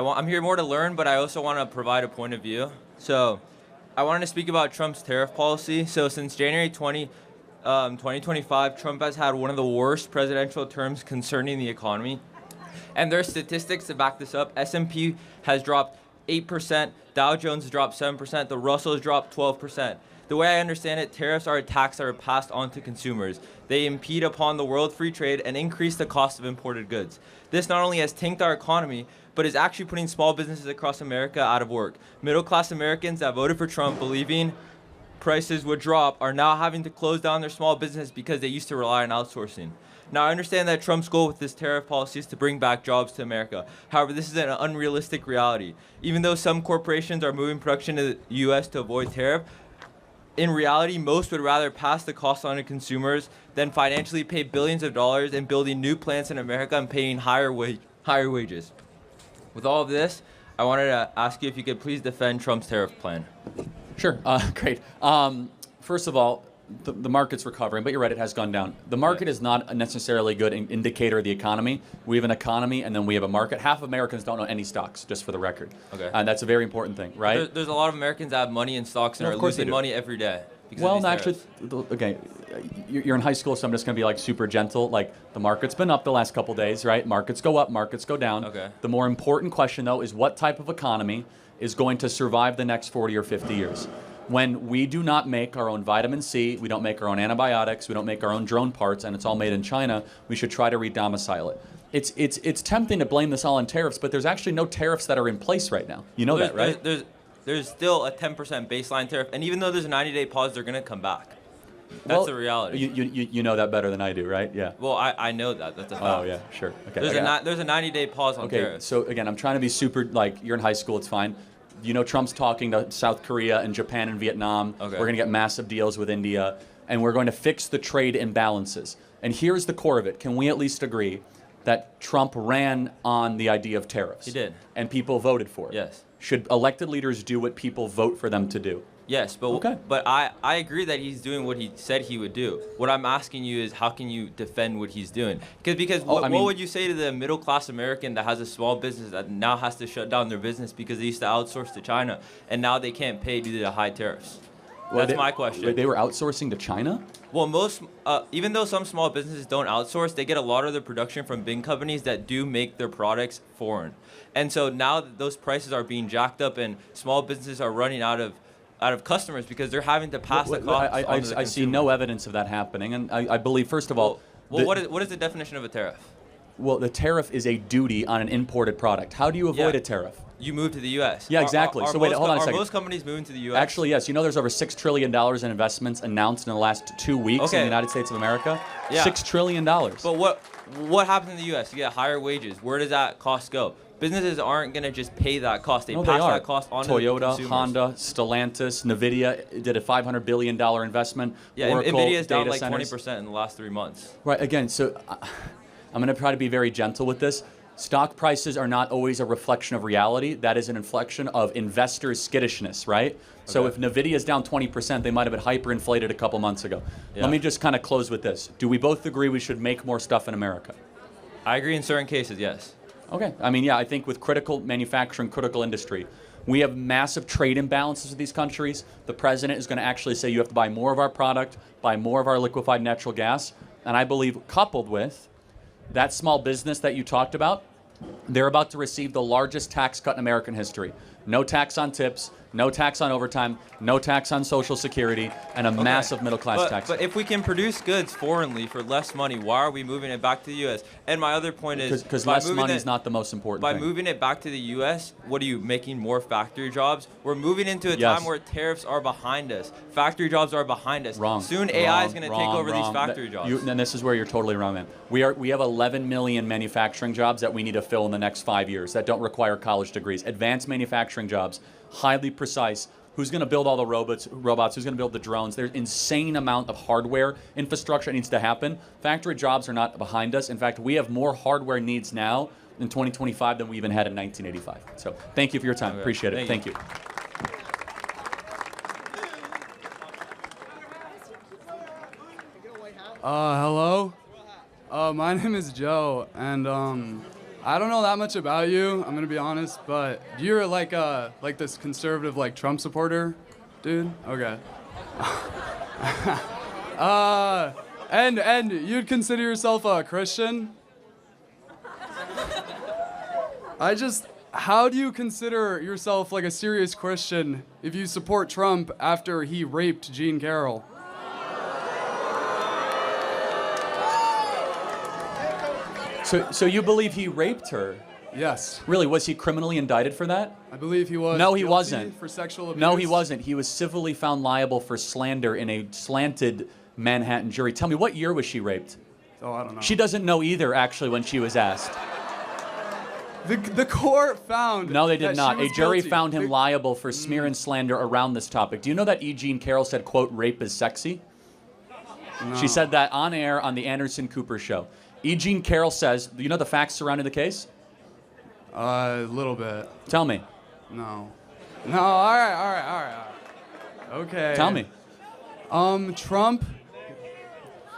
I'm here more to learn, but I also want to provide a point of view. So I wanted to speak about Trump's tariff policy. So since January 2025, Trump has had one of the worst presidential terms concerning the economy. And there are statistics to back this up. S&P has dropped 8%, Dow Jones has dropped 7%, the Russell has dropped 12%. The way I understand it, tariffs are a tax that are passed on to consumers. They impede upon the world free trade and increase the cost of imported goods. This not only has tanked our economy, but is actually putting small businesses across America out of work. Middle-class Americans that voted for Trump, believing prices would drop, are now having to close down their small business because they used to rely on outsourcing. Now, I understand that Trump's goal with this tariff policy is to bring back jobs to America. However, this is an unrealistic reality. Even though some corporations are moving production to the U.S. to avoid tariff, in reality, most would rather pass the cost on to consumers than financially pay billions of dollars in building new plants in America and paying higher wages. With all of this, I wanted to ask you if you could please defend Trump's tariff plan. Sure. Great. First of all, the market's recovering, but you're right, it has gone down. The market is not a necessarily good indicator of the economy. We have an economy, and then we have a market. Half of Americans don't own any stocks, just for the record. Okay. And that's a very important thing, right? There's a lot of Americans that have money in stocks and are losing money every day. Well, actually, okay, you're in high school, so I'm just going to be like super gentle. Like, the market's been up the last couple days, right? Markets go up, markets go down. Okay. The more important question, though, is what type of economy is going to survive the next 40 or 50 years? When we do not make our own vitamin C, we don't make our own antibiotics, we don't make our own drone parts, and it's all made in China, we should try to re-domicile it. It's tempting to blame this all on tariffs, but there's actually no tariffs that are in place right now. You know that, right? There's still a 10% baseline tariff, and even though there's a 90-day pause, they're going to come back. That's the reality. You know that better than I do, right? Yeah. Well, I know that. That's a fact. Oh, yeah, sure. Okay. There's a 90-day pause on tariffs. So again, I'm trying to be super, like, you're in high school, it's fine. You know, Trump's talking to South Korea and Japan and Vietnam. Okay. We're going to get massive deals with India, and we're going to fix the trade imbalances. And here's the core of it. Can we at least agree that Trump ran on the idea of tariffs? He did. And people voted for it? Yes. Should elected leaders do what people vote for them to do? Yes, but I agree that he's doing what he said he would do. What I'm asking you is, how can you defend what he's doing? Because what would you say to the middle-class American that has a small business that now has to shut down their business because they used to outsource to China, and now they can't pay due to the high tariffs? That's my question. They were outsourcing to China? Well, even though some small businesses don't outsource, they get a lot of their production from big companies that do make their products foreign. And so now that those prices are being jacked up and small businesses are running out of customers because they're having to pass the cost on to the consumer. I see no evidence of that happening, and I believe, first of all... what is the definition of a tariff? Well, the tariff is a duty on an imported product. How do you avoid a tariff? You move to the U.S. Yeah, exactly. So wait, hold on a second. Are most companies moving to the U.S.? Actually, yes. You know there's over $6 trillion in investments announced in the last 2 weeks in the United States of America? Yeah. $6 trillion. But what happens in the U.S.? You get higher wages. Where does that cost go? Businesses aren't going to just pay that cost. They pass that cost on to the consumers. Toyota, Honda, Stellantis, NVIDIA did a $500 billion investment. Yeah, Oracle, NVIDIA is down like centers. 20% in the last 3 months. Right, again, so I'm going to try to be very gentle with this. Stock prices are not always a reflection of reality. That is an inflection of investors' skittishness, right? Okay. So if NVIDIA is down 20%, they might have been hyperinflated a couple months ago. Yeah. Let me just kind of close with this. Do we both agree we should make more stuff in America? I agree in certain cases, yes. Okay. I mean, yeah, I think with critical manufacturing, critical industry, we have massive trade imbalances with these countries. The president is going to actually say you have to buy more of our product, buy more of our liquefied natural gas. And I believe coupled with that small business that you talked about, they're about to receive the largest tax cut in American history. No tax on tips, no tax on overtime, no tax on Social Security, and a massive middle-class tax. But if we can produce goods foreignly for less money, why are we moving it back to the U.S.? And my other point is... Because less money is not the most important thing. By moving it back to the U.S., what are you making more factory jobs? We're moving into a time where tariffs are behind us. Factory jobs are behind us. Wrong. Soon AI is going to take over these factory jobs. And this is where you're totally wrong, man. We have 11 million manufacturing jobs that we need to fill in the next 5 years that don't require college degrees. Advanced manufacturing jobs, highly precise. Who's going to build all the robots? Who's going to build the drones? There's an insane amount of hardware infrastructure that needs to happen. Factory jobs are not behind us. In fact, we have more hardware needs now in 2025 than we even had in 1985. So thank you for your time. Appreciate it. Thank you. Hello. My name is Joe, and I don't know that much about you, I'm gonna be honest, but you're like this conservative like Trump supporter, dude? Okay. And you'd consider yourself a Christian? How do you consider yourself like a serious Christian if you support Trump after he raped Jean Carroll? So you believe he raped her? Yes. Really? Was he criminally indicted for that? I believe he was. No, he guilty wasn't. For sexual abuse. No, he wasn't. He was civilly found liable for slander in a slanted Manhattan jury. Tell me, what year was she raped? Oh, I don't know. She doesn't know either, actually, when she was asked. The court found. No, they did not. A jury guilty. found him liable for smear and slander around this topic. Do you know that E. Jean Carroll said, quote, rape is sexy? No. She said that on air on the Anderson Cooper show. E. Jean Carroll says, do you know the facts surrounding the case? A little bit. Tell me. No. No, all right. Okay. Tell me. Trump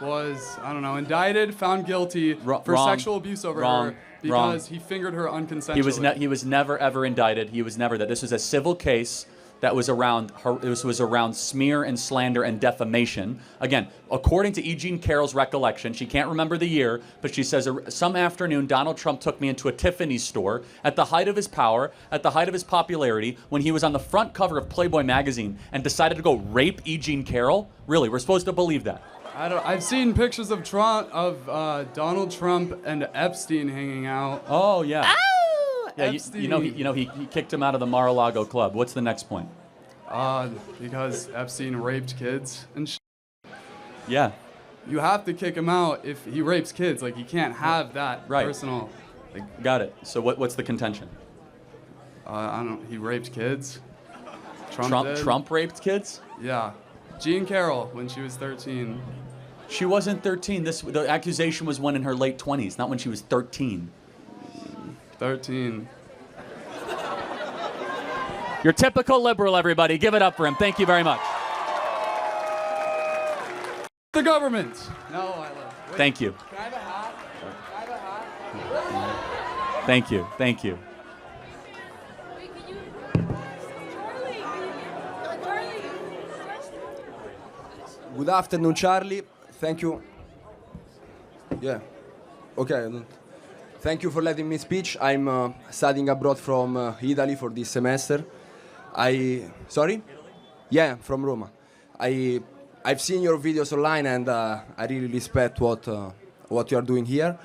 was, I don't know, indicted, found guilty for wrong. Sexual abuse over her because he fingered her unconsensually. He was never ever indicted. He was never that. This was a civil case that was around her. This was around smear and slander and defamation. Again, according to E. Jean Carroll's recollection, she can't remember the year, but she says some afternoon Donald Trump took me into a Tiffany's store at the height of his power, at the height of his popularity, when he was on the front cover of Playboy magazine and decided to go rape E. Jean Carroll. Really, we're supposed to believe that? I've seen pictures of Donald Trump and Epstein hanging out. Oh yeah. Yeah, Epstein. you know he kicked him out of the Mar-a-Lago club. What's the next point? Because Epstein raped kids and Yeah. You have to kick him out if he rapes kids. Like, he can't have that personal. Like, got it. So what's the contention? I don't. He raped kids. Trump did. Trump raped kids? Yeah. Jean Carroll when she was 13. She wasn't 13. The accusation was when in her late 20s, not when she was 13. 13. Your typical liberal, everybody. Give it up for him. Thank you very much. The government. No, I love. Thank you. Can I have a hat? Can I have a hat? Thank you. Thank you. Good afternoon, Charlie. Thank you. Yeah. Okay. Thank you for letting me speak. I'm studying abroad from Italy for this semester. Sorry? Yeah, from Roma. I've seen your videos online and I really respect what you are doing here.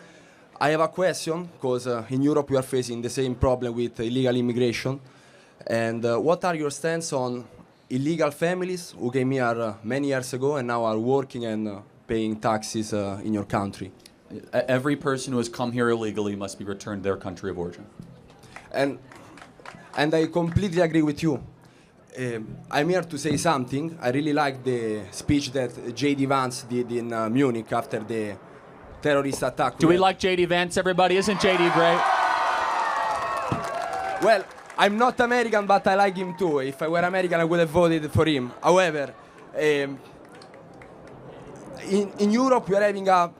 I have a question because in Europe we are facing the same problem with illegal immigration. And what are your stance on illegal families who came here many years ago and now are working and paying taxes in your country? Every person who has come here illegally must be returned to their country of origin. And I completely agree with you. I'm here to say something. I really like the speech that J.D. Vance did in Munich after the terrorist attack. Do we like J.D. Vance, everybody? Isn't J.D. great? Well, I'm not American, but I like him too. If I were American, I would have voted for him. However, in Europe, we are having a